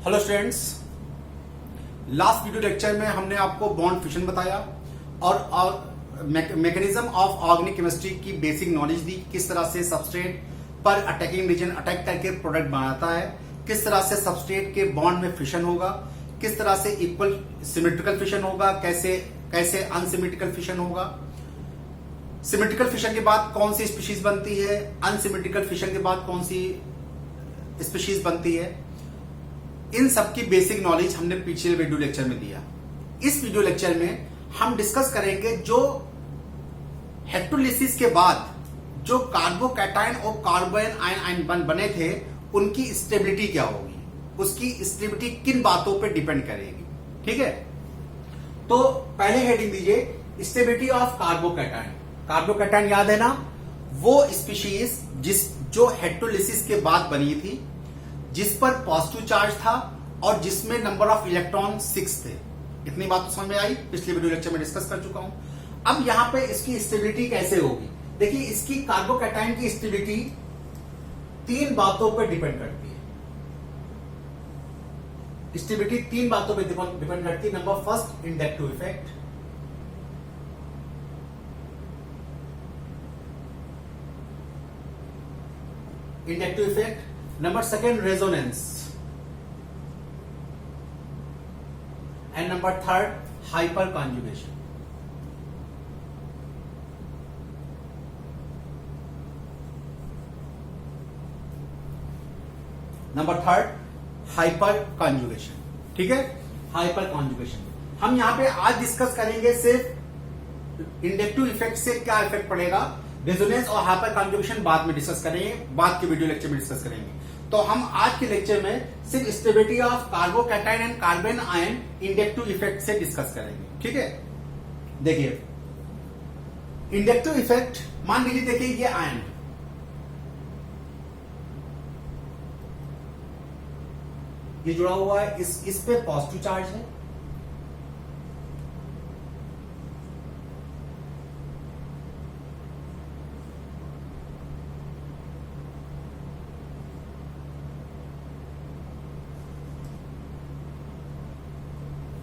Hello students, last video lecture में हमने आपको बॉन्ड फिशन बताया और मैकेनिज्म ऑफ ऑर्गेनिक केमिस्ट्री की बेसिक नॉलेज दी। किस तरह से सबस्ट्रेट पर अटैकिंग रीजन अटैक करके प्रोडक्ट बनाता है, किस तरह से सबस्ट्रेट के बॉन्ड में फिशन होगा, किस तरह से इक्वल सिमेट्रिकल फिशन होगा, कैसे अनसिमेट्रिकल फिशन होगा, सिमेट्रिकल फिशन के बाद कौन सी स्पीशीज बनती है, अनसिमेट्रिकल फिशन के बाद कौन सी स्पीशीज बनती है। इन सब की बेसिक नॉलेज हमने पिछले वीडियो लेक्चर में दिया। इस वीडियो लेक्चर में हम डिस्कस करेंगे जो हेक्टोलिसिस के बाद जो कार्बोकैटायन और कार्बोन आयन बने थे उनकी स्टेबिलिटी क्या होगी, उसकी स्टेबिलिटी किन बातों पे डिपेंड करेगी। ठीक है, तो पहले हेडिंग दीजिए स्टेबिलिटी ऑफ कार्बोकैटायन। कार्बोकैटायन याद है ना, वो स्पीशीज जो हेक्टोलिसिस के बाद बनी थी, जिस पर पॉजिटिव चार्ज था और जिसमें नंबर ऑफ इलेक्ट्रॉन 6 थे। इतनी बात तो समझ में आई, पिछले वीडियो लेक्चर में डिस्कस कर चुका हूं। अब यहां पे इसकी स्टेबिलिटी कैसे होगी, देखिए इसकी कार्बोकैटायन की स्टेबिलिटी 3 बातों पर डिपेंड करती है। स्टेबिलिटी 3 बातों पर डिपेंड करती है। Number first, inductive effect. Inductive effect. Number second, resonance, and number third, hyperconjugation. Number third, hyperconjugation. ठीक है, हाइपरकॉन्जुगेशन हम यहां पे आज डिस्कस करेंगे। सिर्फ इंडक्टिव इफेक्ट से क्या इफेक्ट पड़ेगा, रेजोनेंस और हाइपरकॉन्जुगेशन बाद में डिस्कस करेंगे, बाद के वीडियो लेक्चर में डिस्कस करेंगे। तो हम आज के लेक्चर में सिर्फ stability of carbocation and carbon ion inductive effect से डिस्कस करेंगे। ठीक है, देखिए इंडक्टिव इफेक्ट, मान लीजिए देखिए ये आयन, ये जुड़ा हुआ है, इस पे पॉजिटिव चार्ज है,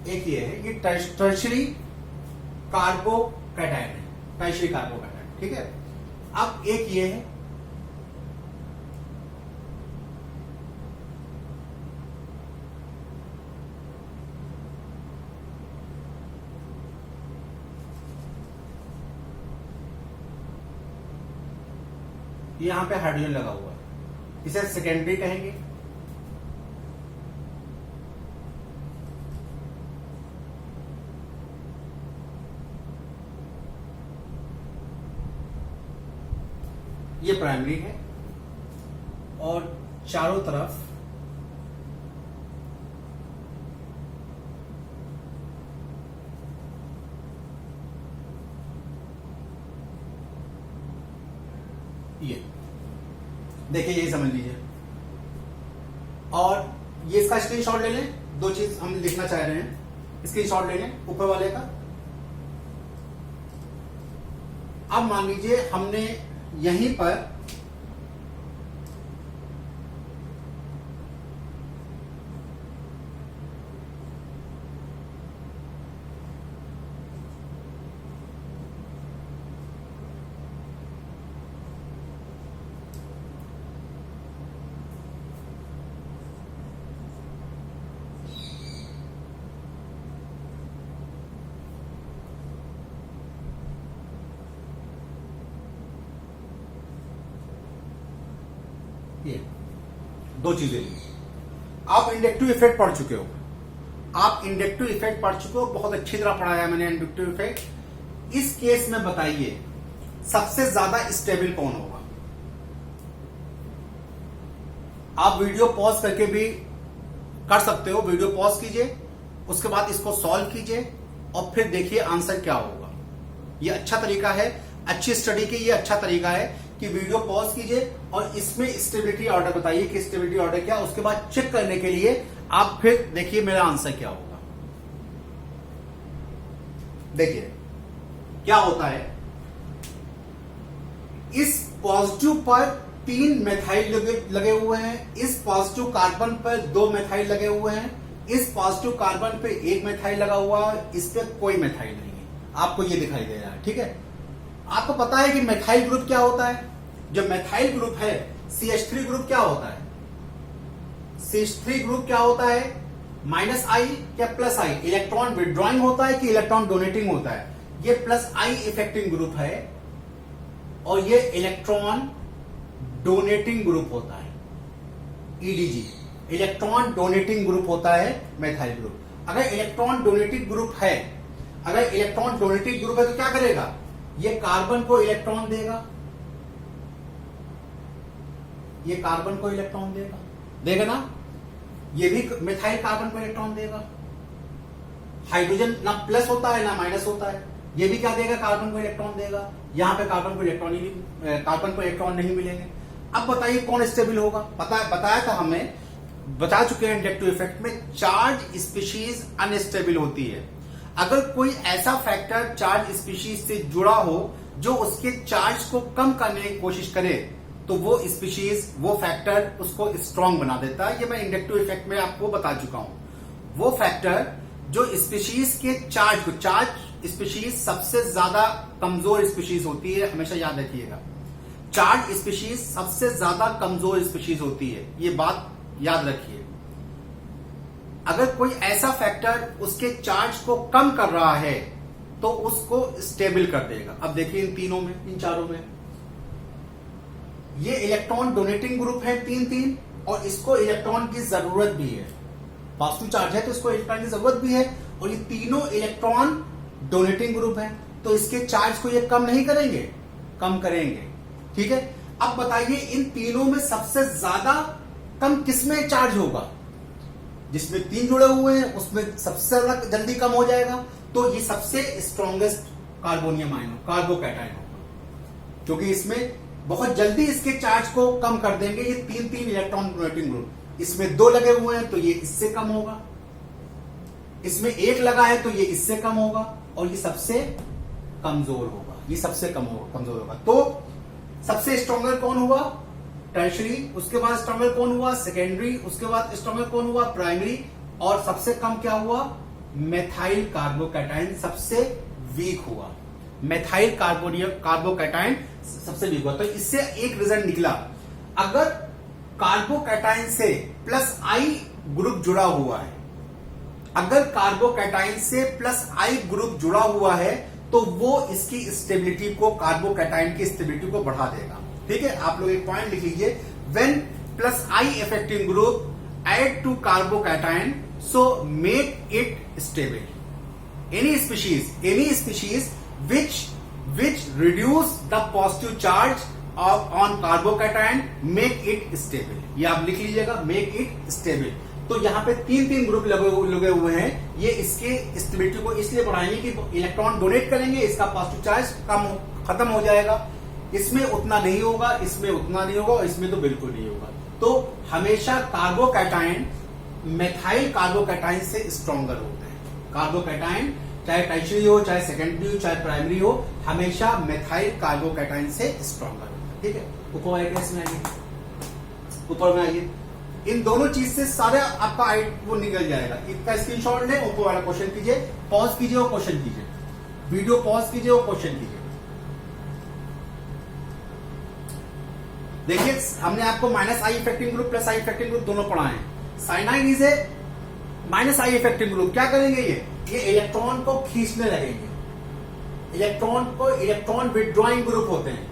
एक ये है, ये टर्शियरी कार्बोकैटायन है, टर्शियरी कार्बोकैटायन। ठीक है, अब एक ये है, यहां पे हाइड्रोजन लगा हुआ है, इसे सेकेंडरी कहेंगे। ये प्राइमरी है और चारों तरफ ये देखिए, ये समझ लीजिए। और ये इसका स्क्रीनशॉट ले लें, 2 चीज हम लिखना चाह रहे हैं, स्क्रीनशॉट ले लें ऊपर वाले का। अब मान लीजिए हमने यहीं पर ये 2 चीजें ली। आप इंडक्टिव इफेक्ट पढ़ चुके हो, आप इंडक्टिव इफेक्ट पढ़ चुके हो, बहुत अच्छी तरह पढ़ाया मैंने इंडक्टिव इफेक्ट। इस केस में बताइए सबसे ज्यादा स्टेबल कौन होगा। आप वीडियो पॉज करके भी कर सकते हो, वीडियो पॉज कीजिए, उसके बाद इसको सॉल्व कीजिए और फिर देखिए आंसर क्या होगा। यह अच्छा तरीका है, अच्छी स्टडी के ये अच्छा तरीका है कि वीडियो पॉज कीजिए और इसमें स्टेबिलिटी ऑर्डर बताइए कि स्टेबिलिटी ऑर्डर क्या, उसके बाद चेक करने के लिए आप फिर देखिए मेरा आंसर क्या होगा। देखिए क्या होता है, इस पॉजिटिव पर 3 मेथाइल लगे हुए हैं, इस पॉजिटिव कार्बन पर 2 मेथाइल लगे हुए हैं, इस पॉजिटिव कार्बन पे 1 मेथाइल लगा हुआ है, इस पे कोई मेथाइल नहीं है। आपको ये दिखाई दे रहा है, ठीक है। आपको पता है कि मेथाइल ग्रुप क्या होता है? जो मेथाइल ग्रुप है, CH3 ग्रुप क्या होता है? CH3 ग्रुप क्या होता है? -I या +I? इलेक्ट्रॉन विड्रॉइंग होता है कि इलेक्ट्रॉन डोनेटिंग होता है? ये +I इफेक्टिंग ग्रुप है और ये इलेक्ट्रॉन डोनेटिंग ग्रुप होता है, EDG, इलेक्ट्रॉन डोनेटिंग ग्रुप होता है मेथाइल ग्रुप। अगर इलेक्ट्रॉन डोनेटिंग ग्रुप है, अगर इलेक्ट्रॉन डोनेटिंग ग्रुप है तो क्या करेगा? ये कार्बन को इलेक्ट्रॉन देगा, ये कार्बन को इलेक्ट्रॉन देगा ना, ये भी मिथाइल कार्बन को इलेक्ट्रॉन देगा। हाइड्रोजन ना प्लस होता है ना माइनस होता है, ये भी क्या देगा? कार्बन को इलेक्ट्रॉन देगा। यहां पे कार्बन को इलेक्ट्रॉन नहीं मिलेंगे। अब बताइए कौन स्टेबल होगा? बताया था हमें, बता चुके हैं इंडक्टिव इफेक्ट में, चार्ज स्पीशीज अनस्टेबल होती है। अगर कोई ऐसा फैक्टर चार्ज स्पीशीज से जुड़ा हो जो उसके चार्ज को कम करने की कोशिश करे, तो वो स्पीशीज, वो फैक्टर उसको स्ट्रांग बना देता है। ये मैं इंडक्टिव इफेक्ट में आपको बता चुका हूं। वो फैक्टर जो स्पीशीज के चार्ज स्पीशीज सबसे ज्यादा कमजोर स्पीशीज होती है, हमेशा याद रखिएगा। चार्ज स्पीशीज सबसे ज्यादा कमजोर स्पीशीज होती है, ये बात याद रखिए। अगर कोई ऐसा फैक्टर उसके चार्ज को कम कर रहा है तो उसको स्टेबल कर देगा। अब देखिए इन तीनों में, इन चारों में, ये इलेक्ट्रॉन डोनेटिंग ग्रुप है 3-3 और इसको इलेक्ट्रॉन की जरूरत भी है। पॉजिटिव चार्ज है तो इसको इलेक्ट्रॉन की जरूरत भी है और ये तीनों इलेक्ट्रॉन डोनेटिंग ग्रुप है, तो इसके चार्ज को ये कम नहीं करेंगे, कम करेंगे, ठीक है। अब बताइए इन तीनों में सबसे ज्यादा कम किसमें चार्ज होगा? जिसमें 3 जुड़े हुए हैं उसमें सबसे ज्यादा जल्दी कम हो जाएगा, तो ये सबसे स्ट्रॉन्गेस्ट कार्बोनियम आयन, कार्बोकैटायन होगा, क्योंकि इसमें बहुत जल्दी इसके चार्ज को कम कर देंगे। ये 3-3 इलेक्ट्रॉन डोनेटिंग ग्रुप, इसमें 2 लगे हुए हैं तो ये इससे कम होगा, इसमें 1 लगा है तो ये इससे कम होगा और ये सबसे कमजोर होगा, ये सबसे कमजोर होगा। तो सबसे स्ट्रॉन्गर कौन हुआ? टर्शरी। उसके बाद स्ट्रॉन्गर कौन हुआ? सेकेंडरी। उसके बाद स्ट्रॉन्गर कौन हुआ? प्राइमरी। और सबसे कम क्या हुआ? मेथाइल कार्बोकैटायन सबसे वीक हुआ। मेथाइल कार्बोकैटायन सबसे वीक हुआ। तो इससे एक रिजल्ट निकला, अगर कार्बोकैटायन से +I ग्रुप जुड़ा हुआ है, अगर कार्बोकैटायन से +I ग्रुप जुड़ा हुआ है तो वो इसकी स्टेबिलिटी को, कार्बोकैटायन की स्टेबिलिटी को बढ़ा देगा, ठीक है। आप लोग एक पॉइंट लिख लीजिए, when +I effecting group add to carbocation so make it stable. Any species which reduce the positive charge on carbocation make it stable। ये आप लिख लीजिएगा, make it stable। तो यहाँ पे 3-3 ग्रुप लगे हुए हैं, ये इसके स्टेबिलिटी को इसलिए बढ़ाएंगे कि इलेक्ट्रॉन डोनेट करेंगे, इसका पॉजिटिव चार्ज खत्म हो जाएगा। इसमें उतना नहीं होगा, इसमें उतना नहीं होगा और इसमें तो बिल्कुल नहीं होगा। तो हमेशा कार्बोकैटायन मेथाइल कार्बोकैटायन से स्ट्रॉन्गर होते हैं। कार्बोकैटायन चाहे टर्शियरी हो, चाहे सेकेंडरी हो, चाहे प्राइमरी हो, हमेशा मेथाइल कार्बोकैटायन से स्ट्रॉन्गर होता है, ठीक है। ऊपर वाले केस में आइए, ऊपर में आइए, इन दोनों चीज से सारा आपका वो निकल जाएगा। इसका स्क्रीनशॉट ले, ऊपर वाला क्वेश्चन कीजिए, पॉज कीजिए और क्वेश्चन कीजिए, वीडियो पॉज कीजिए और क्वेश्चन कीजिए। देखिए हमने आपको -I effecting group +I effecting group दोनों पढ़ाए हैं। Cyanide is a -I effecting group. क्या करेंगे? ये इलेक्ट्रॉन को खींचने लगेंगे, इलेक्ट्रॉन विड्रॉइंग ग्रुप होते हैं,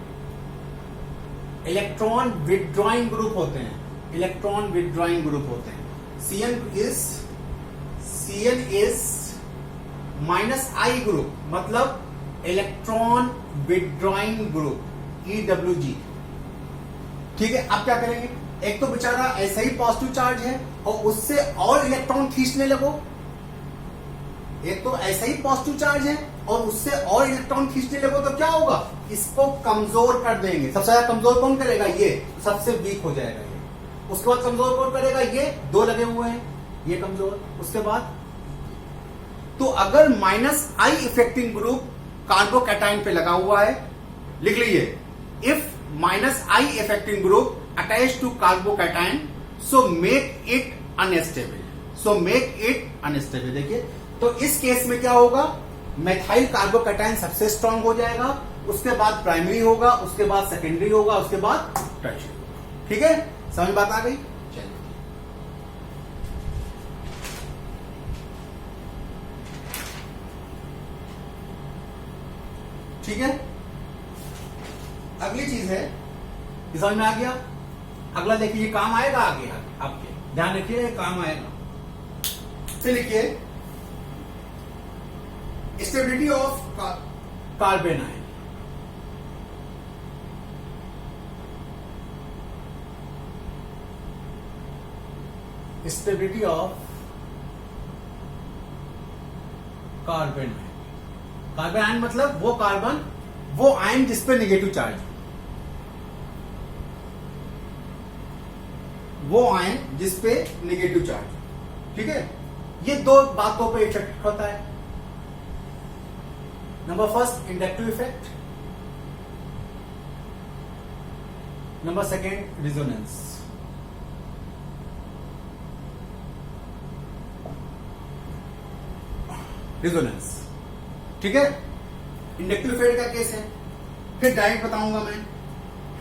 इलेक्ट्रॉन विड्रॉइंग ग्रुप होते हैं, इलेक्ट्रॉन विड्रॉइंग ग्रुप होते हैं। Cn इज -I ग्रुप, मतलब इलेक्ट्रॉन विड्रॉइंग ग्रुप, EWG, ठीक है। अब क्या करेंगे? एक तो बेचारा ऐसा ही पॉजिटिव चार्ज है और उससे और इलेक्ट्रॉन खींचने लगो, एक तो ऐसा ही पॉजिटिव चार्ज है और उससे और इलेक्ट्रॉन खींचने लगो, तो क्या होगा? इसको कमजोर कर देंगे। सबसे ज्यादा कमजोर कौन करेगा? ये सबसे वीक हो जाएगा ये। उसके बाद कमजोर कौन करेगा? ये 2 लगे हुए हैं, ये कमजोर। उसके बाद तो अगर -I इफेक्टिंग ग्रुप कार्बोकैटायन पे लगा हुआ है, लिख लीजिए, if minus I effecting group attach to carbocation, so make it unstable. देखिए, तो इस केस में क्या होगा, मेथाइल कार्बोकैटायन सबसे स्ट्रांग हो जाएगा, उसके बाद प्राइमरी होगा, उसके बाद सेकेंडरी होगा, उसके बाद टर्शियरी होगा। ठीक है, समझ बात आ गई। चलिए, ठीक है, अगली चीज है, समझ में आ गया। अगला देखिए, ये काम आएगा आगे आपके, ध्यान रखिए, ये काम आएगा। फिर लिखिए stability of carbon ion. Stability of carbon ion. Carbon ion मतलब वो आयन जिसपे नेगेटिव चार्ज है, वो आयन जिसपे नेगेटिव चार्ज है। ठीक है, ये दो बातों पे इफेक्ट होता है। Number first, inductive effect, number second, resonance. ठीक है, इंडक्टिव इफेक्ट का केस है, फिर डायरेक्ट बताऊंगा मैं।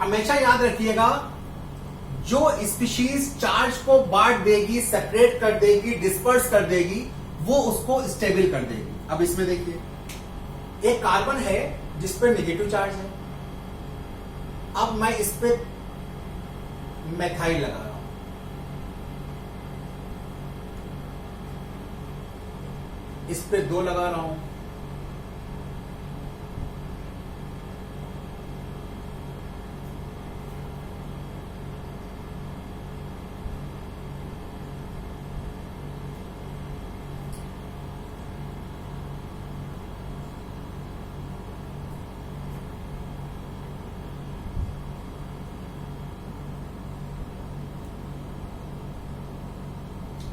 हमेशा याद रखिएगा, जो स्पीशीज चार्ज को बांट देगी, सेपरेट कर देगी, डिस्पर्स कर देगी, वो उसको स्टेबल कर देगी। अब इसमें देखिए, एक कार्बन है जिसपे नेगेटिव चार्ज है, अब मैं इस पे मेथाइल लगा रहा हूं, इस पे 2 लगा रहा हूं,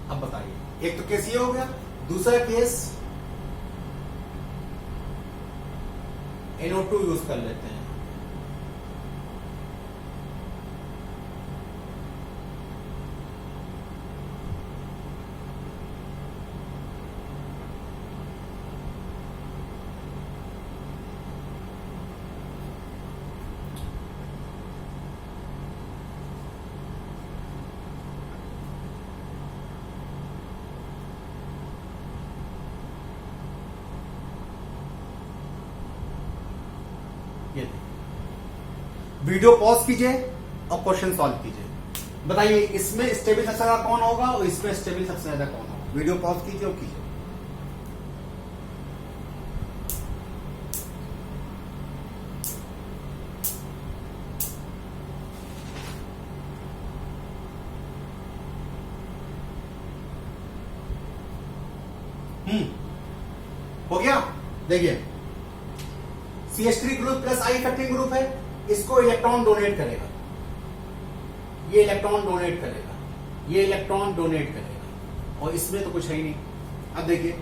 अब बताइए, एक तो केस ये हो गया, दूसरा केस NO2 यूज कर लेते हैं। वीडियो पॉज कीजिए और क्वेश्चन सॉल्व कीजिए। बताइए, इसमें स्टेबल सबसे ज्यादा कौन होगा और इसमें स्टेबल सबसे ज्यादा कौन होगा। वीडियो पॉज कीजिए और कीजिए। हो गया। देखिए, CH3 ग्रुप प्लस आई इफेक्टिंग ग्रुप है, इसको इलेक्ट्रॉन डोनेट करेगा, ये इलेक्ट्रॉन डोनेट करेगा, ये इलेक्ट्रॉन डोनेट करेगा, और इसमें तो कुछ है ही नहीं। अब देखिए,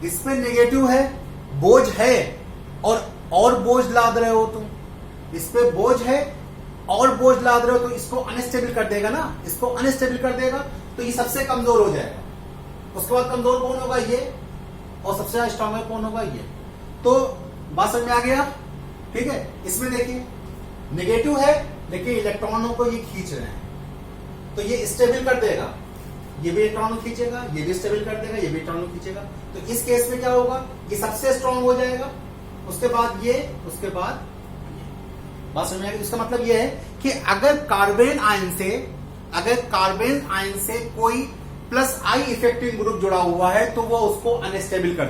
इसमें नेगेटिव है, बोझ है, और बोझ लाद रहे हो तुम, इस पे बोझ है और बोझ लाद रहे हो, तो इसको अनस्टेबल कर देगा ना, इसको अनस्टेबल कर देगा, तो ये सबसे कमजोर हो जाएगा। उसके बाद कमजोर कौन होगा, ये, और सबसे ज्यादा स्ट्रांग कौन होगा, ये। तो बात समझ में आ गया। ठीक है, इसमें देखिए नेगेटिव है लेकिन इलेक्ट्रॉनों को ये खींच रहे हैं, तो ये स्टेबल कर देगा, ये भी इलेक्ट्रॉन खींचेगा, ये भी स्टेबल कर देगा, ये भी इलेक्ट्रॉन खींचेगा। तो इस केस में क्या होगा, ये सबसे स्ट्रांग हो जाएगा, उसके बाद ये, उसके बाद ये। बात समझ में आ गई। इसका मतलब ये है कि अगर कार्बन आयन से कोई प्लस आई इफेक्टिव ग्रुप जुड़ा हुआ है तो वो उसको अनस्टेबल कर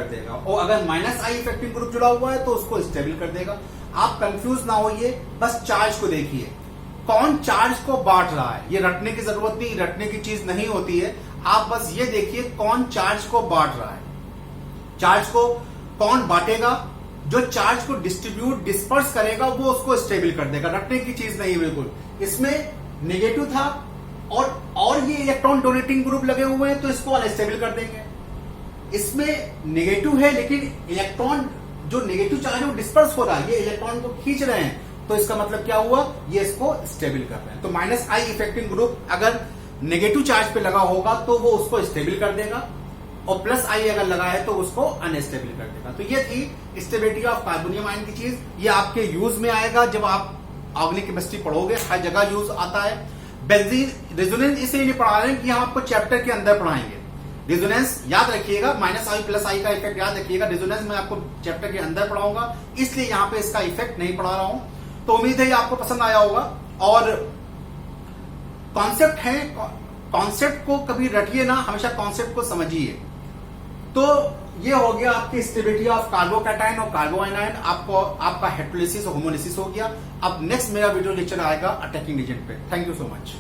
देगा, और अगर माइनस आई इफेक्टिव ग्रुप जुड़ा हुआ है तो उसको स्टेबल कर देगा। आप कंफ्यूज ना होइए, बस चार्ज को देखिए, कौन चार्ज को बांट रहा है। ये रटने की जरूरत नहीं, रटने की चीज नहीं होती है। आप बस ये देखिए कौन चार्ज को बांट रहा है, चार्ज को कौन बांटेगा। जो चार्ज को डिस्पर्स करेगा वो उसको स्टेबल कर देगा, रटने की चीज नहीं बिल्कुल। इसमें नेगेटिव था और ये इलेक्ट्रॉन डोनेटिंग ग्रुप लगे हुए हैं तो इसको अनस्टेबल कर देंगे। इसमें नेगेटिव है लेकिन इलेक्ट्रॉन जो नेगेटिव चार्ज है वो डिस्पर्स हो रहा है, ये इलेक्ट्रॉन को खींच रहे हैं, तो इसका मतलब क्या हुआ, ये इसको स्टेबल कर रहे हैं। तो माइनस आई इफेक्टिंग ग्रुप अगर नेगेटिव चार्ज पे लगा होगा तो वो उसको स्टेबल कर देगा, और प्लस आई अगर लगा है तो उसको अनस्टेबल कर देगा। तो ये थी स्टेबिलिटी ऑफ कार्बोनियम आयन की चीज। ये आपके यूज में आएगा जब आप ऑर्गेनिक केमिस्ट्री पढ़ोगे, हर जगह यूज आता है। बेंजीन रेजोनेंस इसलिए नहीं पढ़ा रहे हैं कि हम आपको चैप्टर के अंदर पढ़ाएंगे। रेजोनेंस याद रखिएगा, माइनस आई प्लस आई का इफेक्ट याद रखिएगा। रेजोनेंस मैं आपको चैप्टर के अंदर पढ़ाऊंगा, इसलिए यहां पे इसका इफेक्ट नहीं पढ़ा रहा हूं। तो उम्मीद है ये आपको पसंद आया होगा। और कॉन्सेप्ट है, कॉन्सेप्ट को कभी रटिए ना, हमेशा कॉन्सेप्ट को समझिए। तो ये हो गया आपकी स्टेबिलिटी ऑफ कार्बोकैटायन और कार्बोआयनायन। आपको आपका हेटेरोलिसिस और होमोलिसिस हो गया। अब नेक्स्ट मेरा वीडियो लेक्चर आएगा अटैकिंग एजेंट पे। Thank you so much.